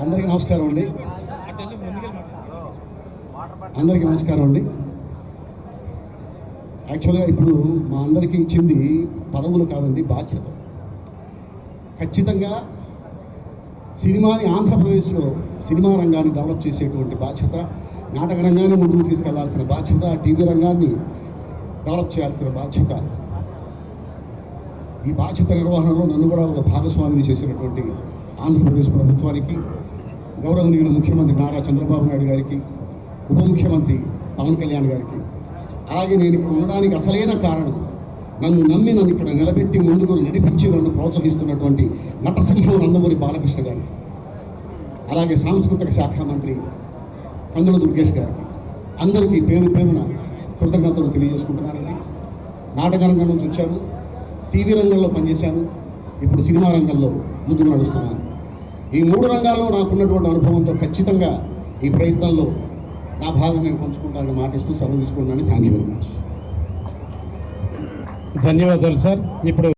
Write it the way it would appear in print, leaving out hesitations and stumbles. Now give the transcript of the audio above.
అందరికీ నమస్కారం అండి. అందరికీ నమస్కారం అండి. యాక్చువల్గా ఇప్పుడు మా అందరికీ ఇచ్చింది పదవులు కాదండి, బాధ్యత. ఖచ్చితంగా సినిమాని ఆంధ్రప్రదేశ్లో సినిమా రంగాన్ని డెవలప్ చేసేటువంటి బాధ్యత, నాటక రంగాన్ని ముందుకు తీసుకెళ్లాల్సిన బాధ్యత, టీవీ రంగాన్ని డెవలప్ చేయాల్సిన బాధ్యత, ఈ బాధ్యత నిర్వహణలో నన్ను కూడా ఒక భాగస్వామిని చేసినటువంటి ఆంధ్రప్రదేశ్ ప్రభుత్వానికి, గౌరవనీయులు ముఖ్యమంత్రి నారా చంద్రబాబు నాయుడు గారికి, ఉప ముఖ్యమంత్రి పవన్ కళ్యాణ్ గారికి, అలాగే నేను ఇక్కడ ఉండడానికి అసలైన కారణం, నన్ను నమ్మి నన్ను ఇక్కడ నిలబెట్టి ముందుకు నడిపించి నన్ను ప్రోత్సహిస్తున్నటువంటి నటసింహం నందమూరి బాలకృష్ణ గారికి, అలాగే సాంస్కృతిక శాఖ మంత్రి కందుల దుర్గేష్ గారికి, అందరికీ పేరు పేరున కృతజ్ఞతలు తెలియజేసుకుంటున్నానండి. నాటక రంగం నుంచి వచ్చాను, టీవీ రంగంలో పనిచేశాను, ఇప్పుడు సినిమా రంగంలో ముందుకు నడుస్తున్నాను. ఈ 3 రంగాల్లో నాకున్నటువంటి అనుభవంతో ఖచ్చితంగా ఈ ప్రయత్నంలో నా భాగం నేను పంచుకుంటానని మాటిస్తూ సెలవు తీసుకుంటానని. Thank you very much. ధన్యవాదాలు సార్. ఇప్పుడు